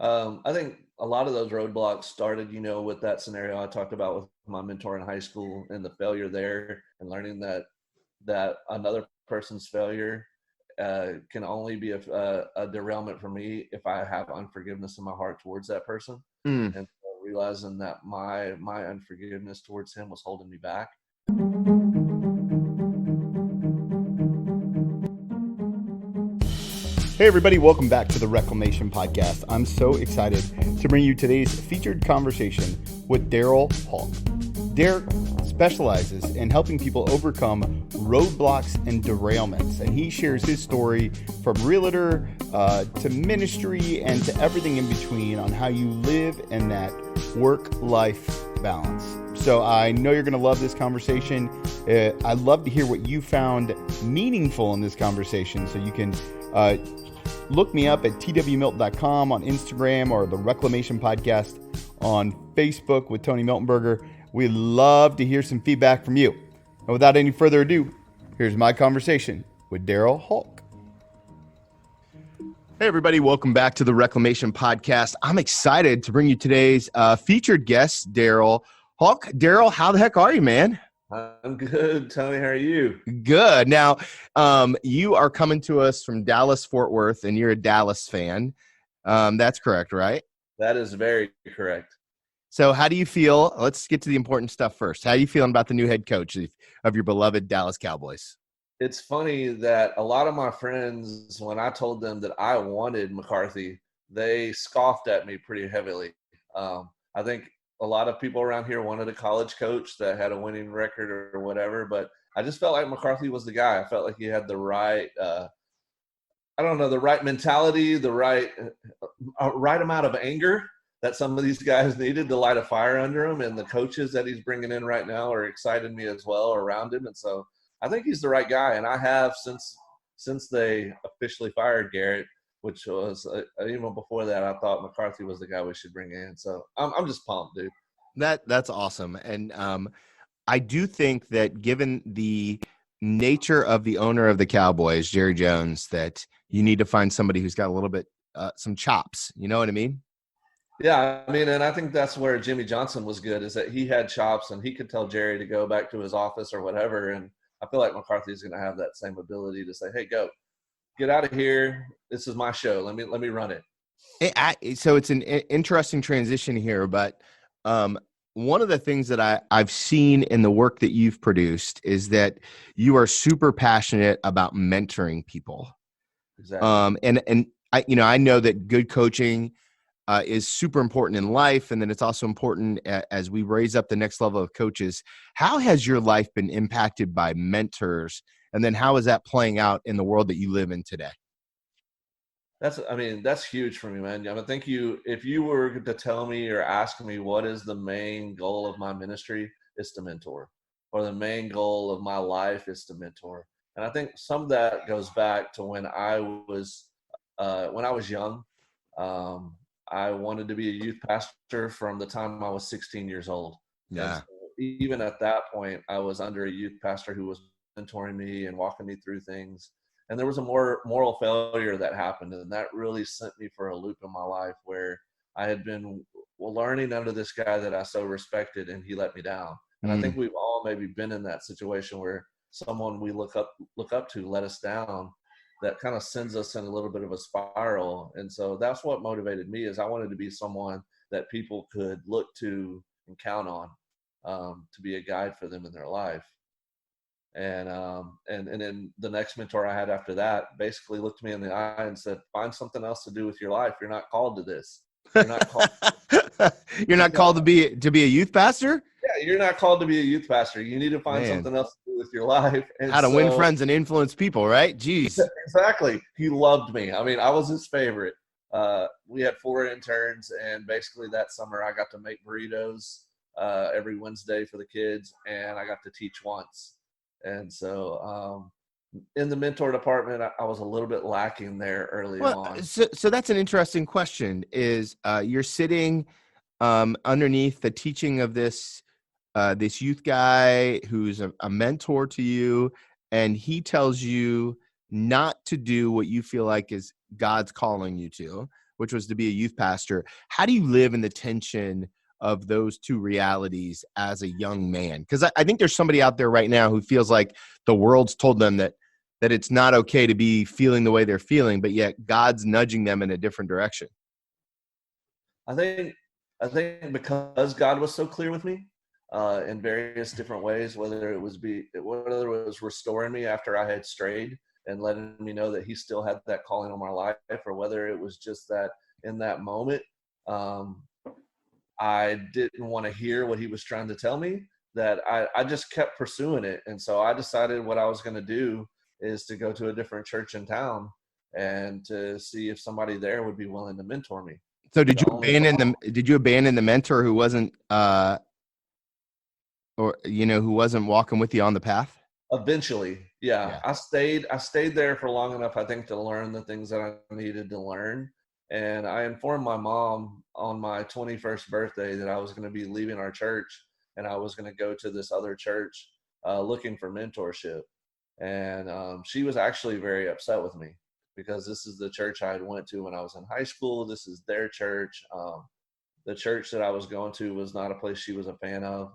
I think a lot of those roadblocks started, with that scenario I talked about with my mentor in high school and the failure there, and learning that another person's failure can only be a derailment for me if I have unforgiveness in my heart towards that person. Mm. And so realizing that my unforgiveness towards him was holding me back. Hey everybody, welcome back to the Reclamation Podcast. I'm so excited to bring you today's featured conversation with Darrell Halk. Darrell specializes in helping people overcome roadblocks and derailments, and he shares his story from realtor to ministry and to everything in between on how you live in that work-life balance. So I know you're going to love this conversation. I'd love to hear what you found meaningful in this conversation, so you can look me up at twmilton.com on Instagram or the Reclamation Podcast on Facebook with Tony Miltonberger. We'd love to hear some feedback from you. And without any further ado, here's my conversation with Darrell Halk. Hey everybody, welcome back to the Reclamation Podcast. I'm excited to bring you today's featured guest, Darrell Halk. Darrell, how the heck are you, man? I'm good, Tony. How are you? Good. Now, you are coming to us from Dallas, Fort Worth, and you're a Dallas fan. That's correct, right? That is very correct. So how do you feel? Let's get to the important stuff first. How are you feeling about the new head coach of your beloved Dallas Cowboys? It's funny that a lot of my friends, when I told them that I wanted McCarthy, they scoffed at me pretty heavily. I think a lot of people around here wanted a college coach that had a winning record or whatever, but I just felt like McCarthy was the guy. I felt like he had the right, the right mentality, the right amount of anger that some of these guys needed to light a fire under him. And the coaches that he's bringing in right now are exciting me as well around him. And so I think he's the right guy. And I have since they officially fired Garrett, which was even before that, I thought McCarthy was the guy we should bring in. So I'm just pumped, dude. That's awesome. And I do think that given the nature of the owner of the Cowboys, Jerry Jones, that you need to find somebody who's got a little bit, some chops. You know what I mean? Yeah, I mean, and I think that's where Jimmy Johnson was good, is that he had chops and he could tell Jerry to go back to his office or whatever. And I feel like McCarthy is going to have that same ability to say, hey, go. Get out of here. This is my show. Let me run it. So it's an interesting transition here, but one of the things that I've seen in the work that you've produced is that you are super passionate about mentoring people. Exactly. And I know that good coaching is super important in life, and then it's also important as we raise up the next level of coaches. How has your life been impacted by mentors? And then how is that playing out in the world that you live in today? That's huge for me, man. If you were to tell me or ask me what is the main goal of my ministry, it's to mentor, or the main goal of my life is to mentor. And I think some of that goes back to when I was young. I wanted to be a youth pastor from the time I was 16 years old. Yeah. So even at that point, I was under a youth pastor who was mentoring me and walking me through things. And there was a moral failure that happened, and that really sent me for a loop in my life where I had been learning under this guy that I so respected, and he let me down. And I think we've all maybe been in that situation where someone we look up to let us down. That kind of sends us in a little bit of a spiral. And so that's what motivated me, is I wanted to be someone that people could look to and count on to be a guide for them in their life. And then the next mentor I had after that basically looked me in the eye and said, find something else to do with your life. You're not called to this. You're not called. You're not called to be a youth pastor? Yeah, you're not called to be a youth pastor. You need to find something else to do with your life. And how to win friends and influence people, right? Jeez. Exactly. He loved me. I mean, I was his favorite. We had 4 interns, and basically that summer I got to make burritos every Wednesday for the kids, and I got to teach once. And so in the mentor department, I was a little bit lacking there early on. So that's an interesting question, is you're sitting underneath the teaching of this youth guy who's a mentor to you, and he tells you not to do what you feel like is God's calling you to, which was to be a youth pastor. How do you live in the tension of those two realities as a young man? Because I think there's somebody out there right now who feels like the world's told them that it's not okay to be feeling the way they're feeling, but yet God's nudging them in a different direction. I think because God was so clear with me in various different ways, whether it was restoring me after I had strayed and letting me know that He still had that calling on my life, or whether it was just that in that moment I didn't want to hear what He was trying to tell me, that I just kept pursuing it. And so I decided what I was going to do is to go to a different church in town and to see if somebody there would be willing to mentor me. So did you abandon the mentor who wasn't who wasn't walking with you on the path? Eventually, yeah. I stayed there for long enough, I think, to learn the things that I needed to learn. And I informed my mom on my 21st birthday that I was going to be leaving our church and I was going to go to this other church looking for mentorship. And she was actually very upset with me, because this is the church I had went to when I was in high school. This is their church. The church that I was going to was not a place she was a fan of.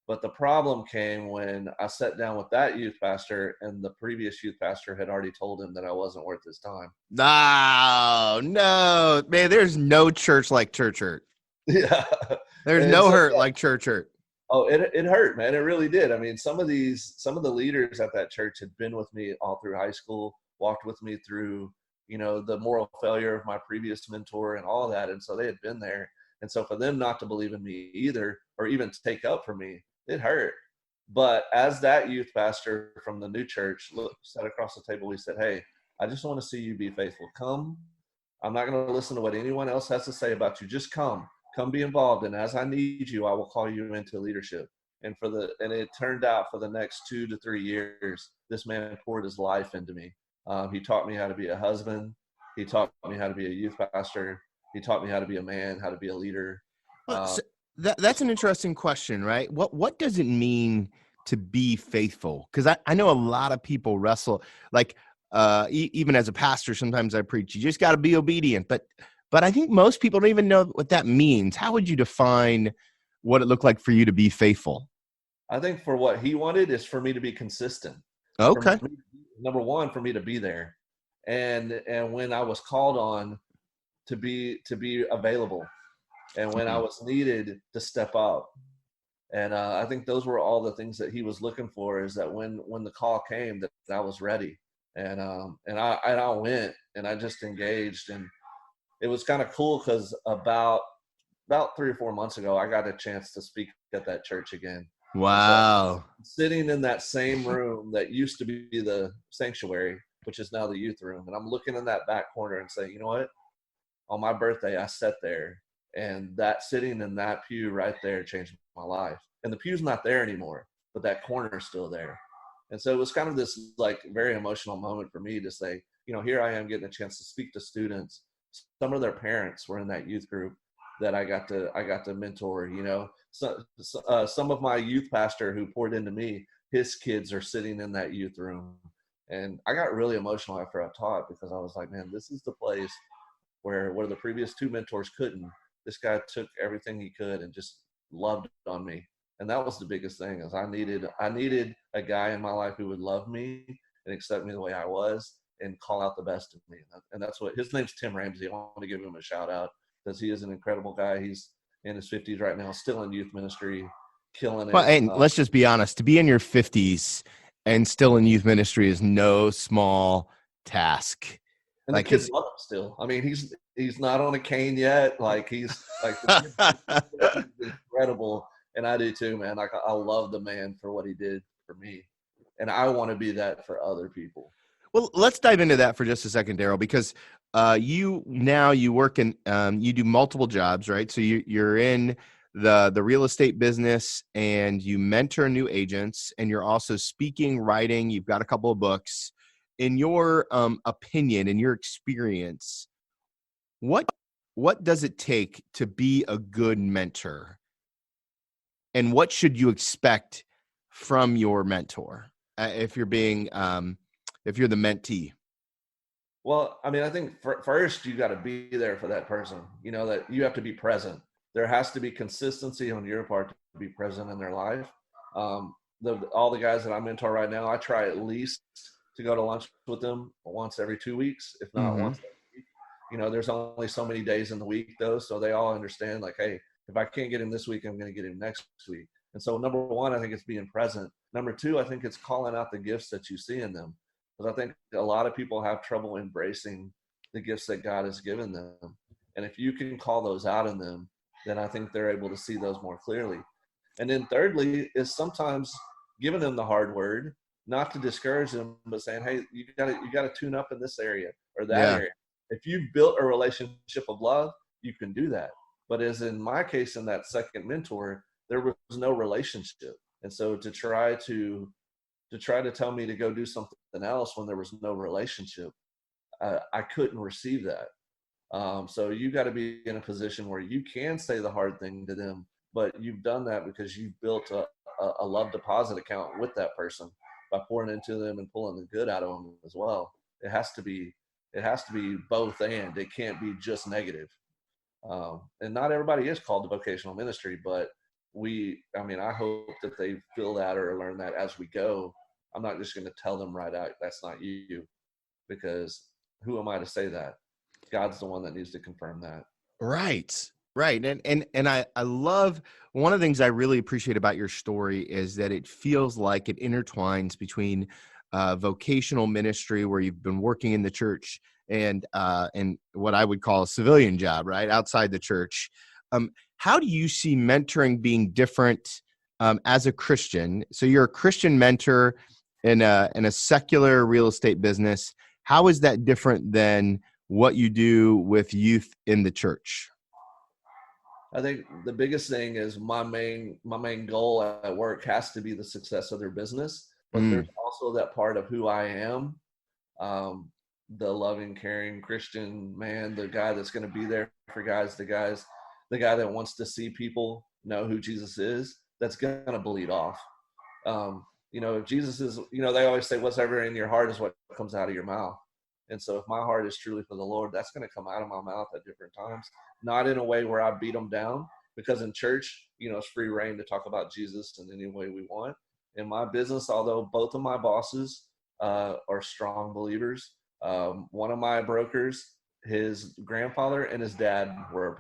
But the problem came when I sat down with that youth pastor, and the previous youth pastor had already told him that I wasn't worth his time. No, man, there's no church like church hurt. Yeah. There's no hurt like church hurt. Oh, it hurt, man. It really did. I mean, some of the leaders at that church had been with me all through high school, walked with me through, the moral failure of my previous mentor and all that. And so they had been there. And so for them not to believe in me either, or even to take up for me, it hurt. But as that youth pastor from the new church sat across the table, he said, "Hey, I just want to see you be faithful. Come. I'm not going to listen to what anyone else has to say about you. Just come be involved. And as I need you, I will call you into leadership." And it turned out for the next 2 to 3 years, this man poured his life into me. He taught me how to be a husband. He taught me how to be a youth pastor. He taught me how to be a man, how to be a leader. That's an interesting question, right? What does it mean to be faithful? Because I know a lot of people wrestle, like even as a pastor, sometimes I preach, you just got to be obedient. But I think most people don't even know what that means. How would you define what it looked like for you to be faithful? I think for what he wanted is for me to be consistent. Okay. Number one, for me to be there. And when I was called on to be available, and when I was needed to step up. And I think those were all the things that he was looking for, is that when the call came, that I was ready. And I went and I just engaged. And it was kind of cool because about 3 or 4 months ago, I got a chance to speak at that church again. Wow. So sitting in that same room that used to be the sanctuary, which is now the youth room. And I'm looking in that back corner and saying, you know what? On my birthday, I sat there, and that sitting in that pew right there changed my life. And the pew's not there anymore, but that corner is still there. And so it was kind of this like very emotional moment for me to say, here I am getting a chance to speak to students. Some of their parents were in that youth group that I got to mentor. So, some of my youth pastor who poured into me, his kids are sitting in that youth room. And I got really emotional after I taught, because I was like, man, this is the place where the previous two mentors couldn't. This guy took everything he could and just loved on me. And that was the biggest thing, is I needed a guy in my life who would love me and accept me the way I was and call out the best of me. And that's what, his name's Tim Ramsey. I want to give him a shout out, because he is an incredible guy. He's in his 50s right now, still in youth ministry, killing it. Well, and let's just be honest, to be in your 50s and still in youth ministry is no small task. And the kids love him still. I mean, he's not on a cane yet. Like, he's like incredible. And I do too, man. Like, I love the man for what he did for me. And I want to be that for other people. Well, let's dive into that for just a second, Darrell, because you work in, you do multiple jobs, right? So you're in the real estate business, and you mentor new agents, and you're also speaking, writing. You've got a couple of books. In your opinion, in your experience, what does it take to be a good mentor? And what should you expect from your mentor if you're being if you're the mentee? Well, I mean, I think first you got to be there for that person. You know, that you have to be present. There has to be consistency on your part to be present in their life. All the guys that I mentor right now, I try at least to go to lunch with them once every 2 weeks, if not Mm-hmm. once every week. You know, there's only so many days in the week though, so they all understand like, hey, if I can't get him this week, I'm going to get him next week. And so, number one, I think it's being present. Number two, I think it's calling out the gifts that you see in them, because I think a lot of people have trouble embracing the gifts that God has given them. And if you can call those out in them, then I think they're able to see those more clearly. And then thirdly is sometimes giving them the hard word, not to discourage them, but saying, hey, you gotta tune up in this area or that Yeah. area. If you've built a relationship of love, you can do that. But as in my case, in that second mentor, there was no relationship. And so to try to tell me to go do something else when there was no relationship, I couldn't receive that. So you got to be in a position where you can say the hard thing to them, but you've done that because you've built a love deposit account with that person by pouring into them and pulling the good out of them as well. It has to be, it has to be both, and it can't be just negative. And not everybody is called to vocational ministry, but I mean, I hope that they feel that or learn that as we go. I'm not just going to tell them right out, that's not you, because who am I to say that? God's the one that needs to confirm that. Right. Right. And I love, one of the things I really appreciate about your story is that it feels like it intertwines between vocational ministry, where you've been working in the church, and what I would call a civilian job, right, outside the church. How do you see mentoring being different as a Christian? So you're a Christian mentor in a secular real estate business. How is that different than what you do with youth in the church? I think the biggest thing is my main goal at work has to be the success of their business, but Mm. there's also that part of who I am, um, the loving, caring Christian man, the guy that's going to be there for guys, the guy that wants to see people know who Jesus is. That's going to bleed off. If Jesus is, they always say, whatever in your heart is what comes out of your mouth. And so if my heart is truly for the Lord, that's going to come out of my mouth at different times, not in a way where I beat them down, because in church, it's free reign to talk about Jesus in any way we want. In my business, although both of my bosses are strong believers, one of my brokers, his grandfather and his dad were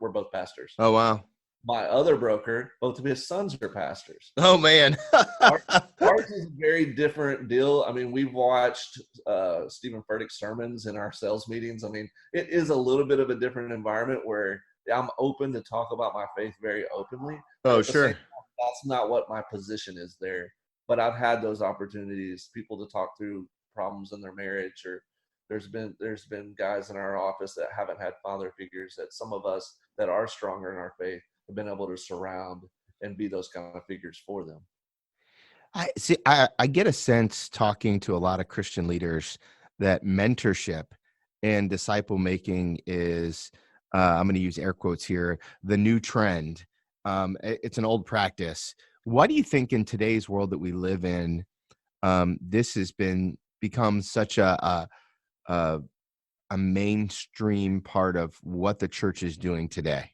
both pastors. Oh, wow. My other broker, both of his sons are pastors. Oh, man. Ours is a very different deal. I mean, we've watched Stephen Furtick's sermons in our sales meetings. I mean, it is a little bit of a different environment where I'm open to talk about my faith very openly. But Oh, at the same sure. time, that's not what my position is there. But I've had those opportunities, people to talk through problems in their marriage, or there's been guys in our office that haven't had father figures, that some of us that are stronger in our faith have been able to surround and be those kind of figures for them. I see. I get a sense talking to a lot of Christian leaders that mentorship and disciple making is, I'm going to use air quotes here, the new trend. It's an old practice. Why do you think in today's world that we live in, this has become such a mainstream part of what the church is doing today?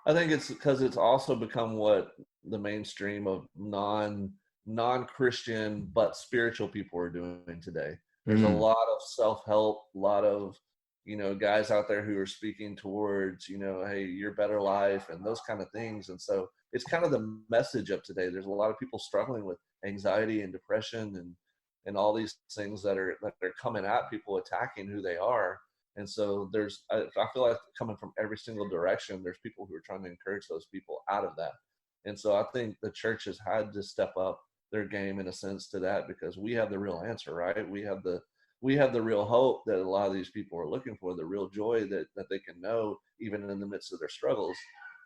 I think it's because it's also become what the mainstream of non-Christian but spiritual people are doing today. There's a Mm. lot of self-help, a lot of guys out there who are speaking towards hey, your better life and those kind of things. And so it's kind of the message of today. There's a lot of people struggling with anxiety and depression and all these things that are coming at people, attacking who they are. And so I feel like coming from every single direction, there's people who are trying to encourage those people out of that. And so I think the church has had to step up their game in a sense to that, because we have the real answer, right? We have the real hope that a lot of these people are looking for, the real joy that they can know even in the midst of their struggles.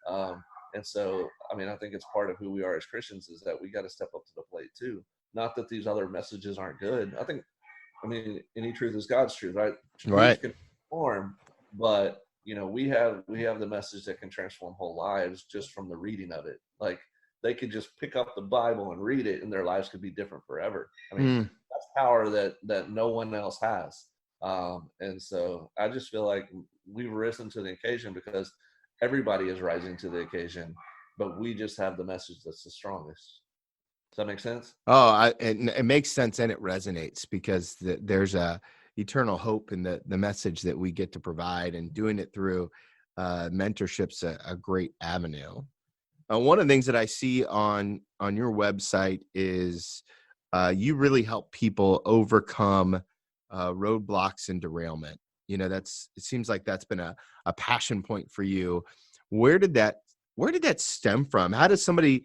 And so, I mean, I think it's part of who we are as Christians, is that we got to step up to the plate too. Not that these other messages aren't good. I mean, any truth is God's truth, right? Right. Truth can transform, but we have the message that can transform whole lives just from the reading of it. Like, they could just pick up the Bible and read it, and their lives could be different forever. I mean, Mm. power that no one else has. And so I just feel like we've risen to the occasion because everybody is rising to the occasion, but we just have the message that's the strongest. Does that make sense? Oh, it makes sense, and it resonates because there's a eternal hope in the message that we get to provide, and doing it through mentorship's a great avenue. One of the things that I see on your website is you really help people overcome roadblocks and derailment. It seems like that's been a passion point for you. Where did that stem from? How does somebody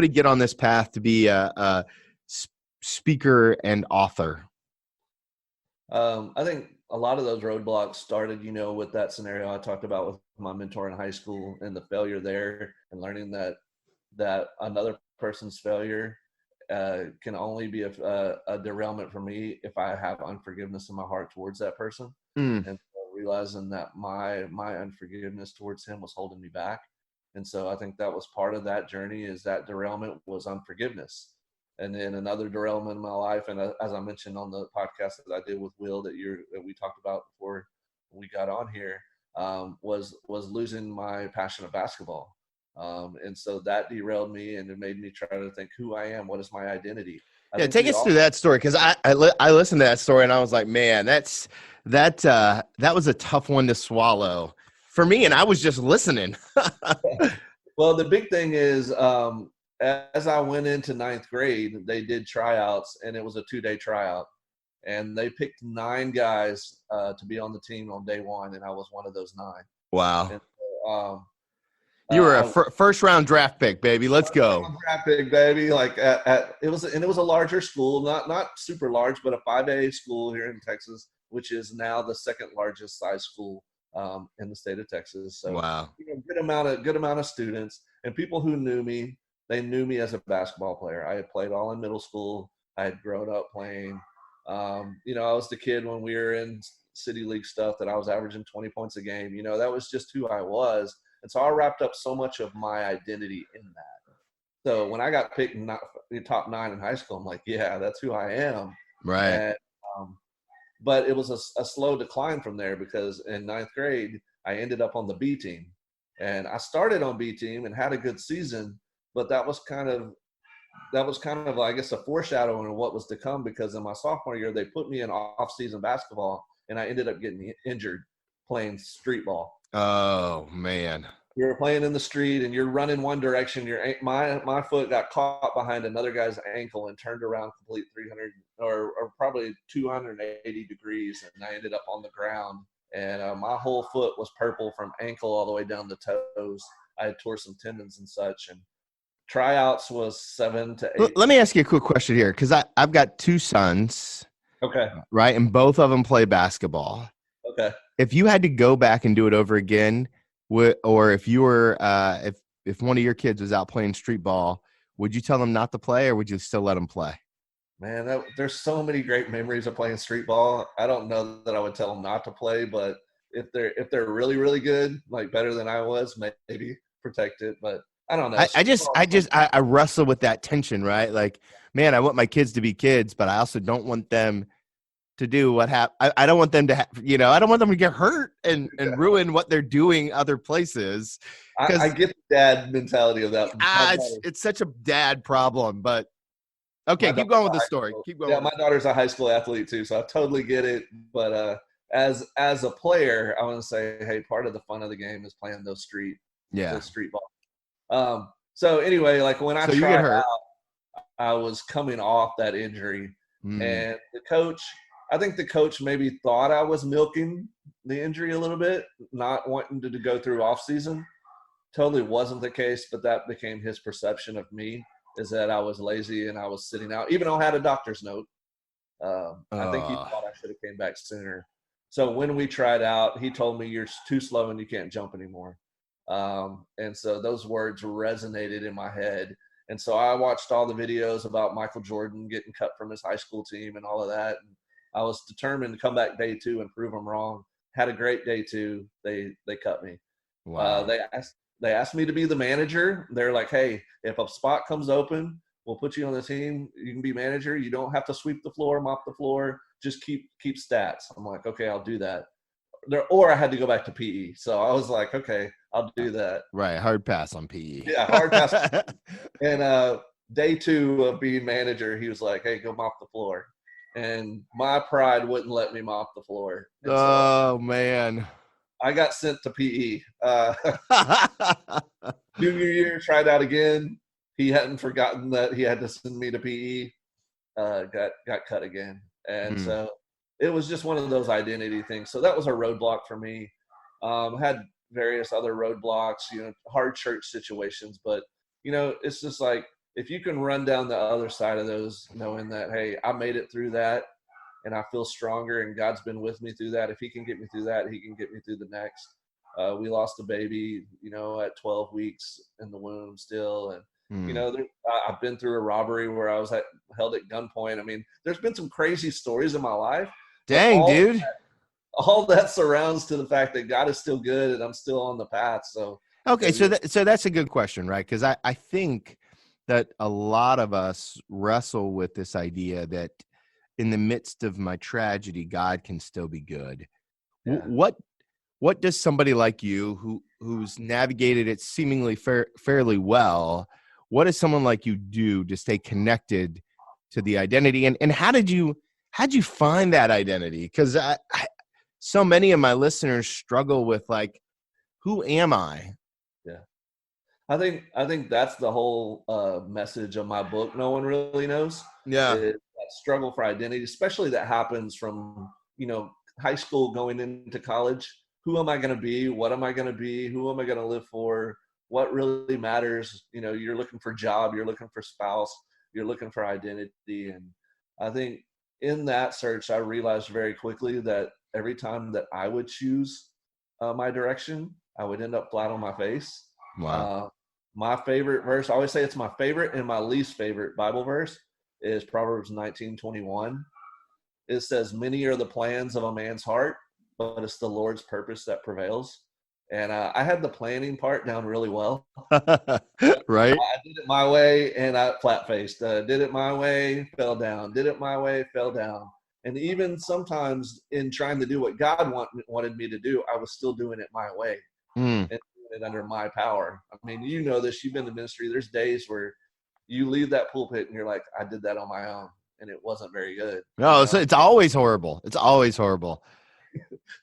get on this path to be a speaker and author? I think a lot of those roadblocks started, with that scenario I talked about with my mentor in high school and the failure there, and learning that another person's failure can only be a derailment for me if I have unforgiveness in my heart towards that person. And so realizing that my unforgiveness towards him was holding me back. And so I think that was part of that journey, is that derailment was unforgiveness. And then another derailment in my life, and as I mentioned on the podcast that I did with Will that we talked about before we got on here, was losing my passion of basketball. And so that derailed me, and it made me try to think who I am, what is my identity. Take us through that story, because I listened to that story and I was like, man, that was a tough one to swallow for me, and I was just listening. Well, the big thing is, as I went into ninth grade, they did tryouts, and it was a 2-day tryout, and they picked 9 guys to be on the team on day 1, and I was one of those 9. Wow. And so, you were a first round draft pick, baby. Let's go. Draft pick, baby. Like it was a larger school, not super large, but a 5A school here in Texas, which is now the second largest size school in the state of Texas. So wow, good amount of students, and people who knew me. They knew me as a basketball player. I had played all in middle school. I had grown up playing. I was the kid when we were in city league stuff that I was averaging 20 points a game. That was just who I was. And so I wrapped up so much of my identity in that. So when I got picked in top 9 in high school, I'm like, yeah, that's who I am. Right. And, but it was a slow decline from there, because in 9th grade, I ended up on the B team. And I started on B team and had a good season, but that was kind of, I guess, a foreshadowing of what was to come, because in my sophomore year, they put me in off-season basketball, and I ended up getting injured playing street ball. Oh, man. You're playing in the street, and you're running one direction. My foot got caught behind another guy's ankle and turned around complete 300 or probably 280 degrees, and I ended up on the ground. And my whole foot was purple from ankle all the way down to toes. I had tore some tendons and such, and tryouts was 7 to 8. Let me ask you a quick question here, because I've got 2 sons. Okay. Right, and both of them play basketball. Okay. If you had to go back and do it over again, or if you were, if one of your kids was out playing street ball, would you tell them not to play, or would you still let them play? Man, there's so many great memories of playing street ball. I don't know that I would tell them not to play, but if they're really, really good, like better than I was, maybe protect it. But I don't know. I wrestle with that tension, right? Like, man, I want my kids to be kids, but I also don't want them to do what happened. I don't want them to, I don't want them to get hurt and ruin what they're doing other places. I get the dad mentality of that. It's such a dad problem, but okay, keep going with the story. Keep going. Yeah, my daughter's a high school athlete too, so I totally get it. But as a player, I want to say, hey, part of the fun of the game is playing those street ball. So anyway, like when I tried out, I was coming off that injury, and I think the coach maybe thought I was milking the injury a little bit, not wanting to go through off season. Totally wasn't the case, but that became his perception of me, is that I was lazy and I was sitting out, even though I had a doctor's note. I think he thought I should have came back sooner. So when we tried out, he told me, you're too slow and you can't jump anymore. And so those words resonated in my head. And so I watched all the videos about Michael Jordan getting cut from his high school team and all of that. And I was determined to come back day 2 and prove them wrong. Had a great day 2. They cut me. Wow. They asked me to be the manager. They're like, hey, if a spot comes open, we'll put you on the team. You can be manager. You don't have to sweep the floor, mop the floor. Just keep stats. I'm like, okay, I'll do that. Or I had to go back to PE. So I was like, okay, I'll do that. Right. Hard pass on PE. Yeah, hard pass. And day 2 of being manager, he was like, hey, go mop the floor. And my pride wouldn't let me mop the floor. And oh, man. I got sent to PE. Junior year, tried out again. He hadn't forgotten that he had to send me to PE. Got cut again. And so it was just one of those identity things. So that was a roadblock for me. Had various other roadblocks, hard church situations. But, it's just like, if you can run down the other side of those, knowing that, hey, I made it through that and I feel stronger and God's been with me through that. If he can get me through that, he can get me through the next. We lost a baby, at 12 weeks in the womb still. And, I've been through a robbery where I was held at gunpoint. I mean, there's been some crazy stories in my life. Dang, dude. All that surrounds to the fact that God is still good and I'm still on the path. So, okay. So that's a good question, right? Because I think that a lot of us wrestle with this idea that in the midst of my tragedy, God can still be good. Yeah. What does somebody like you who's navigated it seemingly fairly well, what does someone like you do to stay connected to the identity? And how'd you find that identity? Because so many of my listeners struggle with like, who am I? Yeah. I think that's the whole message of my book. No one really knows. Yeah. That struggle for identity, especially that happens from, high school going into college. Who am I going to be? What am I going to be? Who am I going to live for? What really matters? You're looking for job, you're looking for spouse, you're looking for identity. And I think in that search, I realized very quickly that every time that I would choose my direction, I would end up flat on my face. Wow. My favorite verse, I always say it's my favorite and my least favorite Bible verse, is Proverbs 19:21. It says, many are the plans of a man's heart, but it's the Lord's purpose that prevails. And I had the planning part down really well. Right. I did it my way and I flat-faced. Did it my way, fell down. Did it my way, fell down. And even sometimes in trying to do what God wanted me to do, I was still doing it my way. And doing it under my power. I mean, you know this, you've been in ministry. There's days where you leave that pulpit and you're like, I did that on my own. And it wasn't very good. No, it's always horrible. It's always horrible.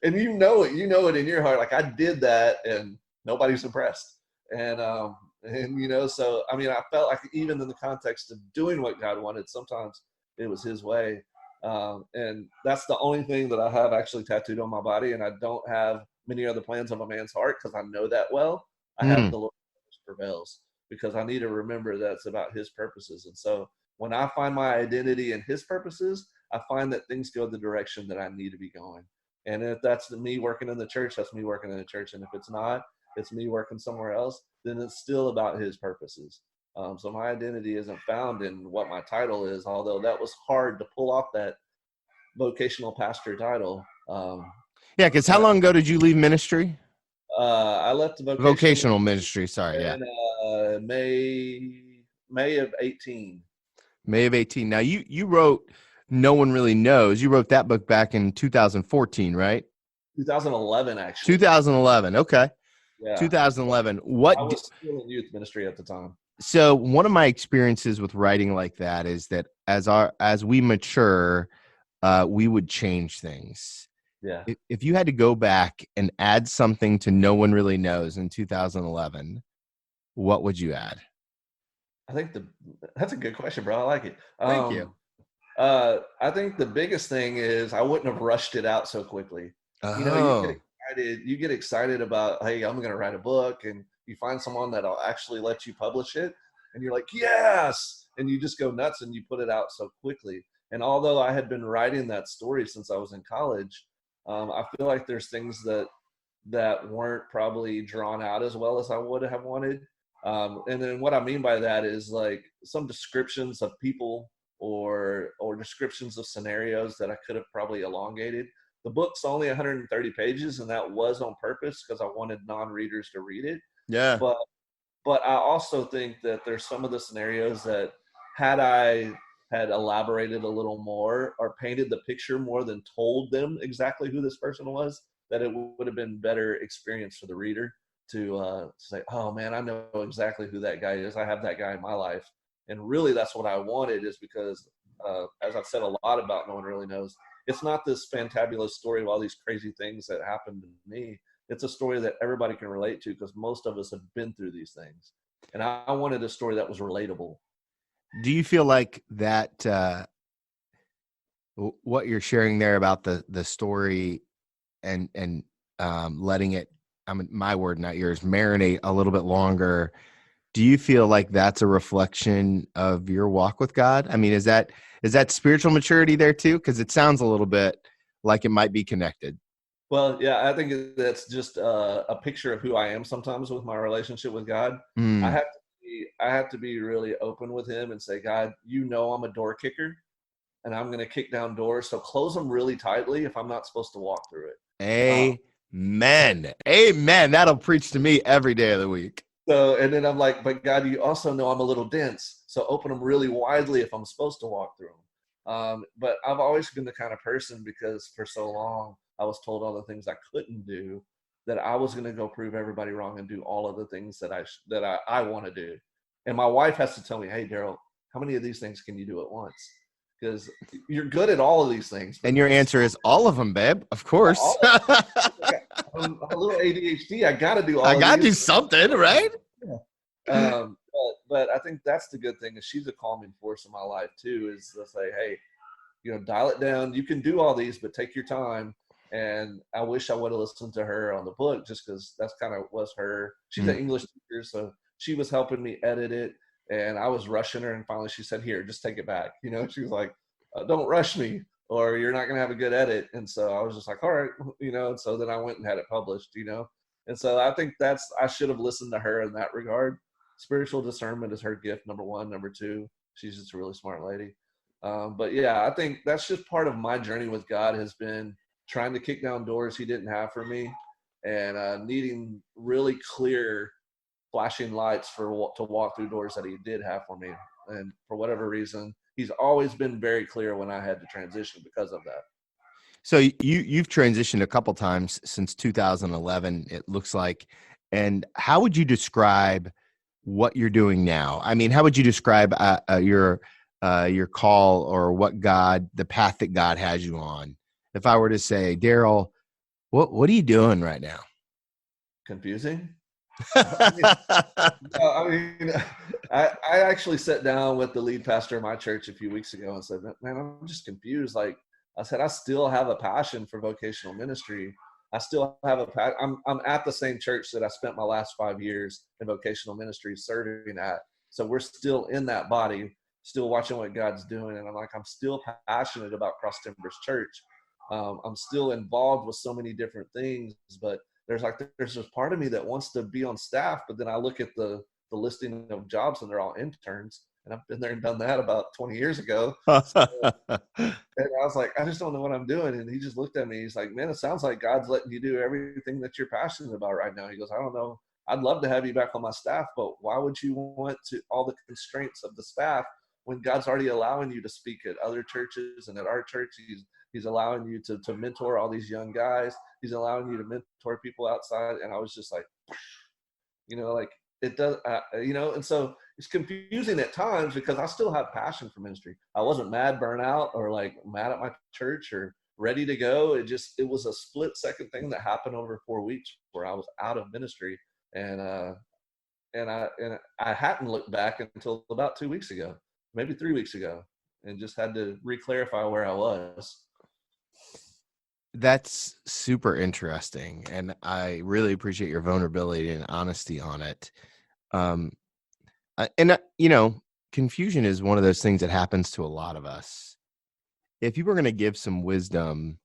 And you know it in your heart. Like, I did that and nobody's impressed. And so, I mean, I felt like even in the context of doing what God wanted, sometimes it was his way. And that's the only thing that I have actually tattooed on my body. And I don't have many other plans of a man's heart because I know that well. I have the Lord prevails because I need to remember that it's about his purposes. And so when I find my identity in his purposes, I find that things go the direction that I need to be going. And if that's me working in the church, that's me working in the church. And if it's not, it's me working somewhere else, then it's still about his purposes. So my identity isn't found in what my title is, although that was hard to pull off that vocational pastor title. Yeah, because how long ago did you leave ministry? I left the vocational ministry. Sorry, in, May of 18. May of 18. Now you wrote No One Really Knows. You wrote that book back in 2014, right? 2011, actually. 2011. Okay. Yeah. 2011. I was still in youth ministry at the time. So one of my experiences with writing like that is that as we mature, we would change things. Yeah. If you had to go back and add something to No One Really Knows in 2011, what would you add? I think that's a good question, bro. I like it. Thank you. I think the biggest thing is I wouldn't have rushed it out so quickly. Oh. You get excited about, hey, I'm going to write a book, and you find someone that'll actually let you publish it, and you're like, yes, and you just go nuts and you put it out so quickly. And although I had been writing that story since I was in college, I feel like there's things that weren't probably drawn out as well as I would have wanted. And then what I mean by that is like some descriptions of people or descriptions of scenarios that I could have probably elongated. The book's only 130 pages, and that was on purpose because I wanted non-readers to read it. Yeah. But I also think that there's some of the scenarios that had I had elaborated a little more or painted the picture more than told them exactly who this person was, that it would have been better experience for the reader to say, oh man, I know exactly who that guy is. I have that guy in my life. And really that's what I wanted, is because as I've said a lot about No One Really Knows, it's not this fantabulous story of all these crazy things that happened to me. It's a story that everybody can relate to, because most of us have been through these things. And I wanted a story that was relatable. Do you feel like that what you're sharing there about the story and letting it, I mean, my word, not yours, marinate a little bit longer? Do you feel like that's a reflection of your walk with God? I mean, is that spiritual maturity there too? Because it sounds a little bit like it might be connected. Well, yeah, I think that's just a picture of who I am sometimes with my relationship with God. Mm. I have to be really open with him and say, God, you know, I'm a door kicker and I'm going to kick down doors. So close them really tightly if I'm not supposed to walk through it. Amen. Amen. That'll preach to me every day of the week. So, and then I'm like, but God, you also know I'm a little dense. So open them really widely if I'm supposed to walk through them. But I've always been the kind of person, because for so long I was told all the things I couldn't do, that I was going to go prove everybody wrong and do all of the things that I want to do. And my wife has to tell me, hey, Darrell, how many of these things can you do at once? Because you're good at all of these things. And your answer is all of them, babe. Of course. I'm a little ADHD. I got to do all I of got to do these. something, right? Yeah. But I think that's the good thing, is she's a calming force in my life too, is to say, hey, you know, dial it down. You can do all these, but take your time. And I wish I would have listened to her on the book, just because that's kind of was her. She's an English teacher, so she was helping me edit it, and I was rushing her. And finally, she said, "Here, just take it back." You know, she was like, "Don't rush me, or you're not going to have a good edit." And so I was just like, "All right," you know. And so then I went and had it published, you know. And so I think I should have listened to her in that regard. Spiritual discernment is her gift, number one. Number two, she's just a really smart lady. But yeah, I think that's just part of my journey with God, has been trying to kick down doors he didn't have for me, and needing really clear flashing lights to walk through doors that he did have for me. And for whatever reason, he's always been very clear when I had to transition because of that. So you've transitioned a couple times since 2011, it looks like. And how would you describe what you're doing now? I mean, how would you describe your call, or the path that God has you on? If I were to say, Darrell, what are you doing right now? Confusing. I actually sat down with the lead pastor of my church a few weeks ago and said, man, I'm just confused. Like I said, I still have a passion for vocational ministry. I still have I'm at the same church that I spent my last 5 years in vocational ministry serving at. So we're still in that body, still watching what God's doing. And I'm still passionate about Cross Timbers Church. I'm still involved with so many different things, but there's this part of me that wants to be on staff, but then I look at the listing of jobs and they're all interns, and I've been there and done that about 20 years ago. So, and I was like, I just don't know what I'm doing. And he just looked at me. He's like, man, it sounds like God's letting you do everything that you're passionate about right now. He goes, I don't know. I'd love to have you back on my staff, but why would you want to all the constraints of the staff when God's already allowing you to speak at other churches and at our church? He's allowing you to mentor all these young guys. He's allowing you to mentor people outside. And I was just like, you know, like it does, you know, and so it's confusing at times because I still have passion for ministry. I wasn't mad, burnout, or like mad at my church or ready to go. It was a split second thing that happened over 4 weeks where I was out of ministry. And I hadn't looked back until about 2 weeks ago, maybe 3 weeks ago, and just had to re-clarify where I was. That's super interesting, and I really appreciate your vulnerability and honesty on it. You know, confusion is one of those things that happens to a lot of us. If you were going to give some wisdom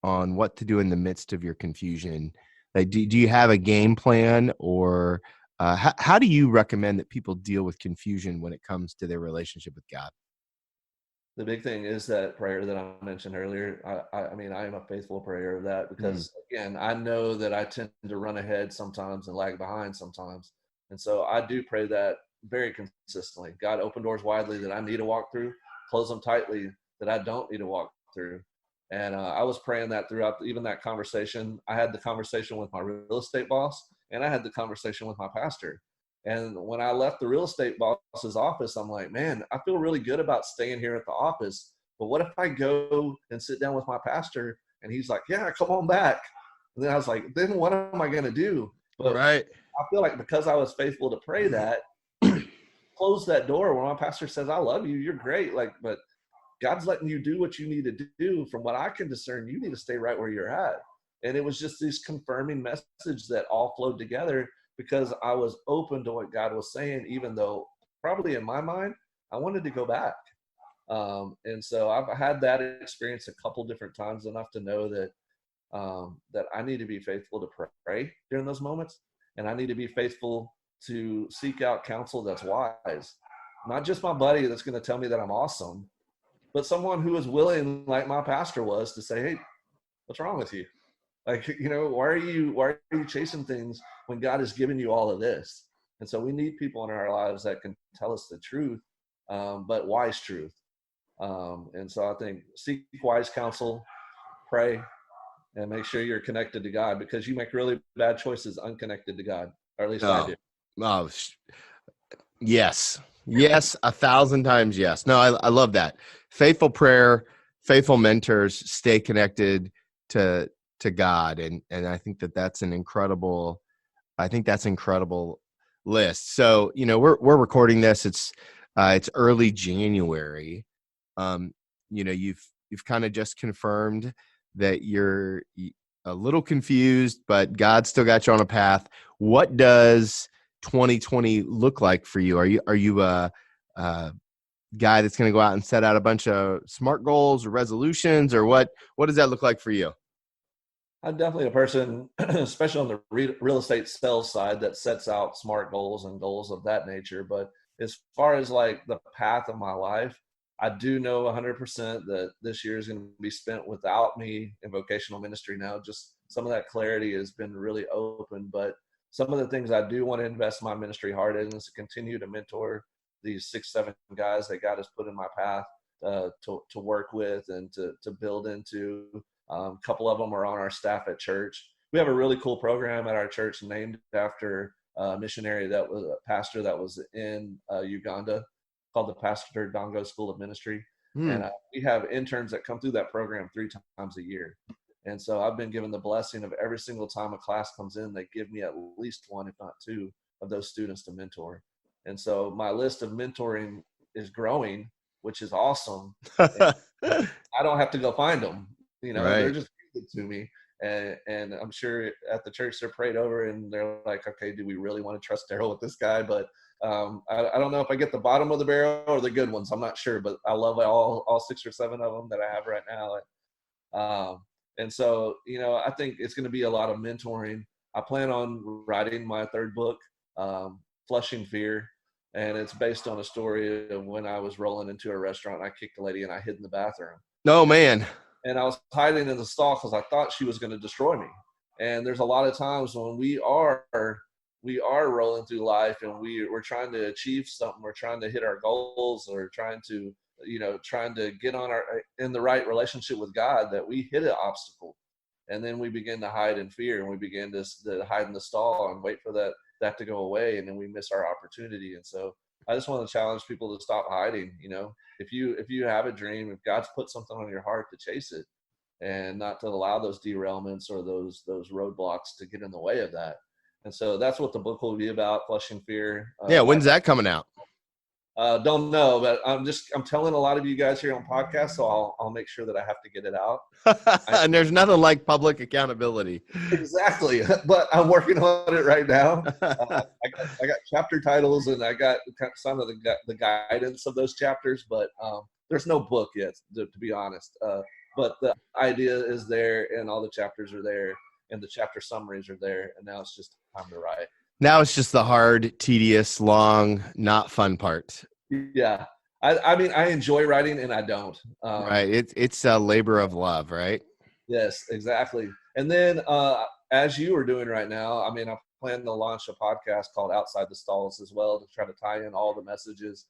on what to do in the midst of your confusion, like, do you have a game plan, or how do you recommend that people deal with confusion when it comes to their relationship with God? The big thing is that prayer that I mentioned earlier. I mean, I am a faithful prayer of that because, again, I know that I tend to run ahead sometimes and lag behind sometimes. And so I do pray that very consistently. God, open doors widely that I need to walk through, close them tightly that I don't need to walk through. And I was praying that throughout even that conversation. I had the conversation with my real estate boss, and I had the conversation with my pastor. And when I left the real estate boss's office, I'm like, man, I feel really good about staying here at the office. But what if I go and sit down with my pastor and he's like, yeah, come on back. And then I was like, then what am I going to do? But Right. I feel like because I was faithful to pray that, close that door when my pastor says, I love you, you're great. Like, but God's letting you do what you need to do. From what I can discern, you need to stay right where you're at. And it was just this confirming message that all flowed together because I was open to what God was saying, even though probably in my mind, I wanted to go back. And so I've had that experience a couple different times, enough to know that that I need to be faithful to pray during those moments. And I need to be faithful to seek out counsel that's wise. Not just my buddy that's going to tell me that I'm awesome, but someone who is willing, like my pastor was, to say, hey, what's wrong with you? Like, why are you chasing things when God has given you all of this? And so we need people in our lives that can tell us the truth, but wise truth. And so I think seek wise counsel, pray, and make sure you're connected to God, because you make really bad choices unconnected to God, or at least I do. Oh, yes. Yes. 1,000 times yes. No, I love that. Faithful prayer, faithful mentors, stay connected to God. And I think that's an incredible list. So, we're recording this. It's early January. You've kind of just confirmed that you're a little confused, but God still got you on a path. What does 2020 look like for you? Are you a guy that's going to go out and set out a bunch of SMART goals or resolutions, or what does that look like for you? I'm definitely a person, especially on the real estate sales side, that sets out SMART goals and goals of that nature. But as far as like the path of my life, I do know 100% that this year is going to be spent without me in vocational ministry now. Just some of that clarity has been really open. But some of the things I do want to invest my ministry hard in is to continue to mentor these 6-7 guys that God has put in my path to work with and to build into. A couple of them are on our staff at church. We have a really cool program at our church named after a missionary that was a pastor that was in Uganda, called the Pastor Dongo School of Ministry. And we have interns that come through that program 3 times a year. And so I've been given the blessing of every single time a class comes in, they give me at least 1, if not 2, of those students to mentor. And so my list of mentoring is growing, which is awesome. I don't have to go find them. Right. They're just gifted to me. And I'm sure at the church they're prayed over and they're like, okay, do we really want to trust Darrell with this guy? But I don't know if I get the bottom of the barrel or the good ones. I'm not sure, but I love all 6 or 7 of them that I have right now. And so, I think it's going to be a lot of mentoring. I plan on writing my 3rd book, Flushing Fear. And it's based on a story of when I was rolling into a restaurant and I kicked a lady and I hid in the bathroom. Oh, man. And I was hiding in the stall because I thought she was going to destroy me. And there's a lot of times when we are rolling through life and we're trying to achieve something, we're trying to hit our goals, or trying to get in the right relationship with God, that we hit an obstacle. And then we begin to hide in fear, and we begin to hide in the stall and wait for that to go away. And then we miss our opportunity. And so I just want to challenge people to stop hiding. If you have a dream, if God's put something on your heart, to chase it, and not to allow those derailments or those roadblocks to get in the way of that. And so that's what the book will be about, Flushing Fear. When's that coming out? Don't know, but I'm telling a lot of you guys here on podcasts, so I'll make sure that I have to get it out. And there's nothing like public accountability. Exactly, but I'm working on it right now. I got chapter titles, and I got some of the guidance of those chapters, but there's no book yet, to be honest. But the idea is there, and all the chapters are there, and the chapter summaries are there, and now it's just time to write. Now it's just the hard, tedious, long, not fun part. Yeah. I mean, I enjoy writing and I don't. Right. It's a labor of love, right? Yes, exactly. And then as you are doing right now, I mean, I plan to launch a podcast called Outside the Stalls as well, to try to tie in all the messages,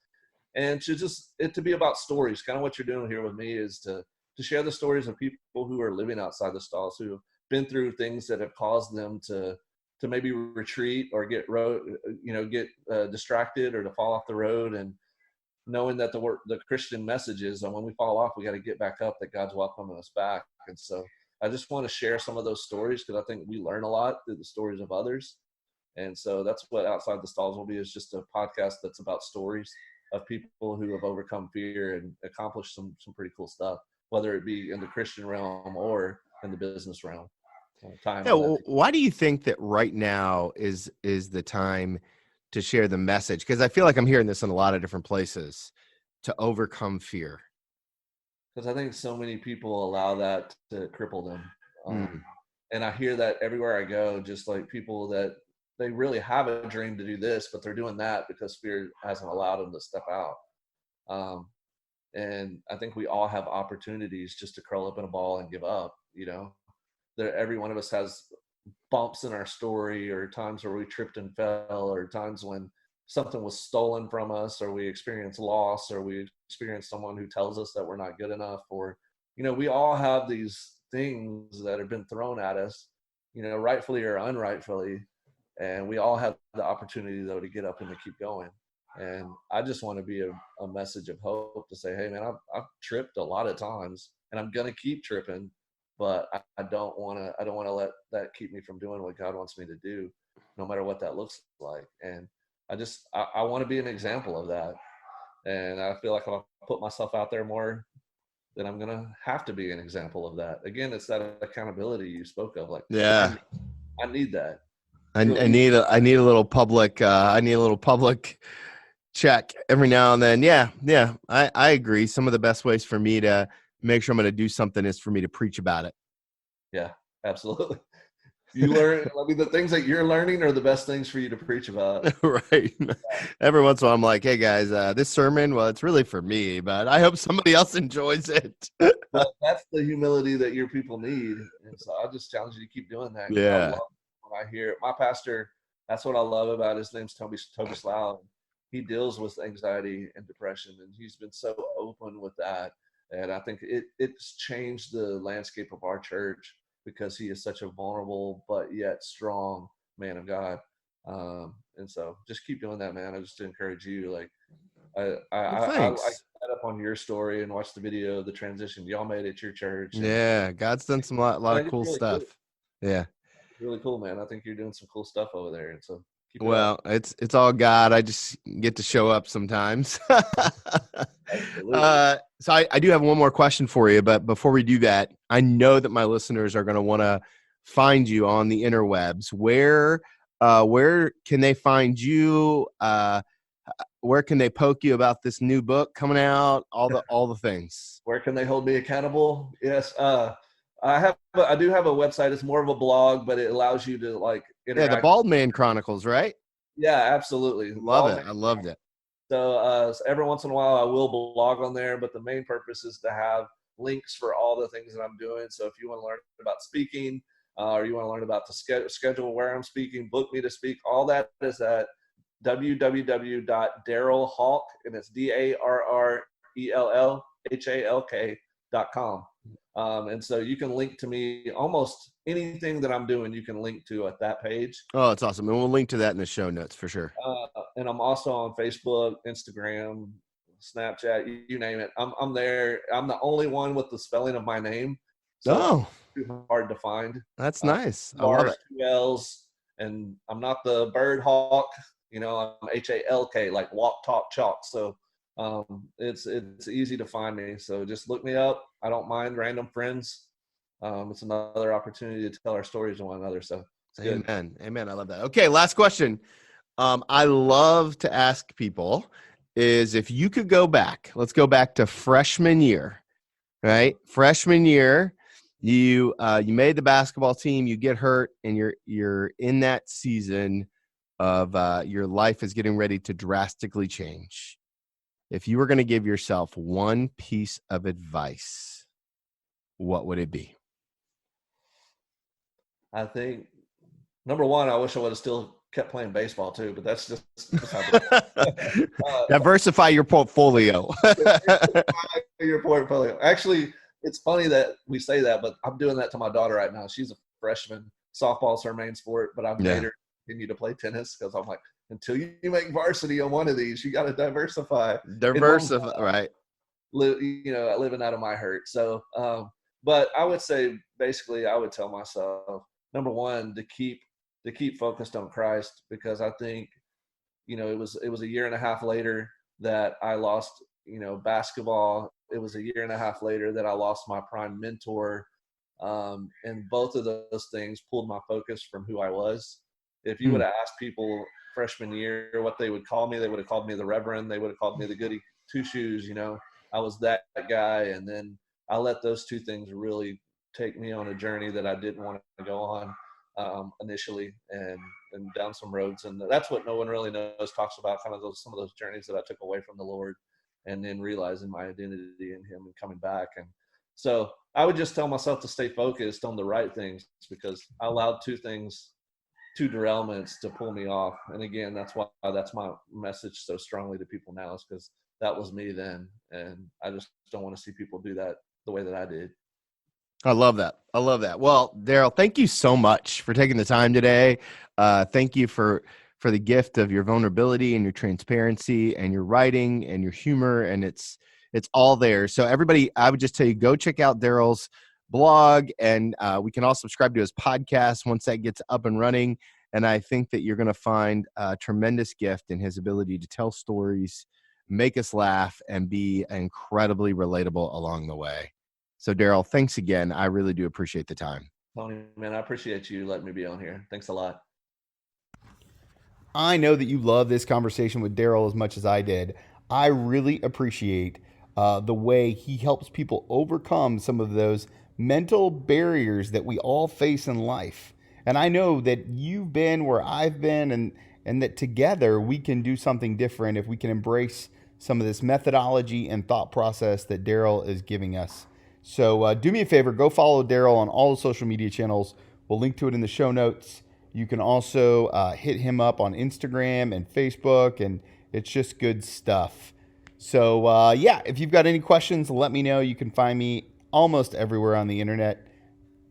and to be about stories. Kind of what you're doing here with me is to share the stories of people who are living outside the stalls, who have been through things that have caused them to maybe retreat or get distracted or to fall off the road, and knowing that the Christian message is, and when we fall off, we got to get back up, that God's welcoming us back. And so I just want to share some of those stories, because I think we learn a lot through the stories of others. And so that's what Outside the Stalls will be, is just a podcast that's about stories of people who have overcome fear and accomplished some pretty cool stuff, whether it be in the Christian realm or in the business realm. Why do you think that right now is the time to share the message? Because I feel like I'm hearing this in a lot of different places, to overcome fear. Because I think so many people allow that to cripple them. And I hear that everywhere I go, just like people that they really have a dream to do this, but they're doing that because fear hasn't allowed them to step out. And I think we all have opportunities just to curl up in a ball and give up. Every one of us has bumps in our story, or times where we tripped and fell, or times when something was stolen from us, or we experienced loss, or we experienced someone who tells us that we're not good enough, or, we all have these things that have been thrown at us, rightfully or unrightfully. And we all have the opportunity, though, to get up and to keep going. And I just want to be a message of hope, to say, hey man, I've tripped a lot of times, and I'm going to keep tripping, but I don't want to let that keep me from doing what God wants me to do, no matter what that looks like. And I want to be an example of that. And I feel like if I put myself out there more, then I'm going to have to be an example of that. Again, it's that accountability you spoke of. Like, yeah, I need that. I need a little public, check every now and then. Yeah. I agree. Some of the best ways for me to make sure I'm going to do something is for me to preach about it. Yeah, absolutely. You learn, the things that you're learning are the best things for you to preach about. Right. Every once in a while I'm like, hey guys, this sermon, well, it's really for me, but I hope somebody else enjoys it. But that's the humility that your people need. And so I just challenge you to keep doing that. Yeah. I love when I hear my pastor, that's what I love about his name's Toby Slough. He deals with anxiety and depression, and he's been so open with that. And I think it's changed the landscape of our church, because he is such a vulnerable but yet strong man of God. And so just keep doing that, man. I just encourage you. Like, I set up on your story and watched the video of the transition y'all made at your church. Yeah, God's done some lot of cool really stuff. Cool. Yeah, really cool, man. I think you're doing some cool stuff over there, and so keep it up. It's all God. I just get to show up sometimes. So I do have one more question for you, but before we do that, I know that my listeners are going to want to find you on the interwebs. Where can they find you? Where can they poke you about this new book coming out? All the things. Where can they hold me accountable? Yes. I do have a website. It's more of a blog, but it allows you to interact. Yeah, the Bald Man Chronicles, right? Yeah, absolutely. Love it. I loved it. So every once in a while I will blog on there, but the main purpose is to have links for all the things that I'm doing. So if you want to learn about speaking, or you want to learn about the schedule where I'm speaking, book me to speak, all that is at www.darrellhalk, and it's DARRELLHALK.com. And so you can link to me almost anything that I'm doing, you can link to at that page. Oh, it's awesome. And we'll link to that in the show notes for sure. And I'm also on Facebook, Instagram, Snapchat, you name it. I'm there. I'm the only one with the spelling of my name. So it's too hard to find. That's nice. I love it. 2 L's, and I'm not the bird hawk, I'm HALK, like walk, talk, chalk. So it's easy to find me. So just look me up. I don't mind random friends. It's another opportunity to tell our stories to one another. So it's good. Amen. I love that. Okay. Last question. I love to ask people is, if you could go back, let's go back to freshman year, right? Freshman year, you made the basketball team, you get hurt, and you're in that season of your life is getting ready to drastically change. If you were going to give yourself one piece of advice, what would it be? I think number one, I wish I would have still kept playing baseball too, but that's just Diversify your portfolio. your portfolio. Actually, it's funny that we say that, but I'm doing that to my daughter right now. She's a freshman. Softball's her main sport, but I've made her continue to play tennis because I'm like, until you make varsity on one of these, you got to diversify. Right. Living out of my hurt. So, but I would say basically, I would tell myself, number one, to keep focused on Christ, because I think, it was a year and a half later that I lost, basketball. It was a year and a half later that I lost my prime mentor. And both of those things pulled my focus from who I was. If you would have asked people freshman year what they would call me, they would have called me the Reverend. They would have called me the goody two shoes. I was that guy. And then I let those two things really take me on a journey that I didn't want to go on initially, and down some roads. And that's what no one really knows, talks about kind of some of those journeys that I took away from the Lord, and then realizing my identity in him and coming back. And so I would just tell myself to stay focused on the right things, because I allowed two derailments to pull me off. And again, that's my message so strongly to people now, is because that was me then. And I just don't want to see people do that the way that I did. I love that. Well, Darrell, thank you so much for taking the time today. Thank you for the gift of your vulnerability and your transparency and your writing and your humor. And it's all there. So everybody, I would just tell you, go check out Darrell's blog, and we can all subscribe to his podcast once that gets up and running. And I think that you're going to find a tremendous gift in his ability to tell stories, make us laugh, and be incredibly relatable along the way. So Darrell, thanks again. I really do appreciate the time. Tony, man, I appreciate you letting me be on here. Thanks a lot. I know that you love this conversation with Darrell as much as I did. I really appreciate the way he helps people overcome some of those mental barriers that we all face in life. And I know that you've been where I've been, and that together we can do something different if we can embrace some of this methodology and thought process that Darrell is giving us. So do me a favor, go follow Darrell on all the social media channels. We'll link to it in the show notes. You can also hit him up on Instagram and Facebook, and it's just good stuff. So if you've got any questions, let me know. You can find me almost everywhere on the internet.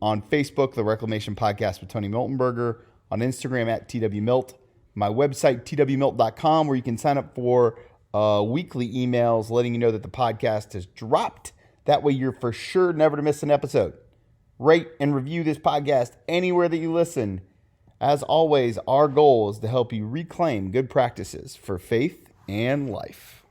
On Facebook, The Reclamation Podcast with Tony Miltenberger. On Instagram at TWMilt. My website, twmilt.com, where you can sign up for weekly emails letting you know that the podcast has dropped. That way you're for sure never to miss an episode. Rate and review this podcast anywhere that you listen. As always, our goal is to help you reclaim good practices for faith and life.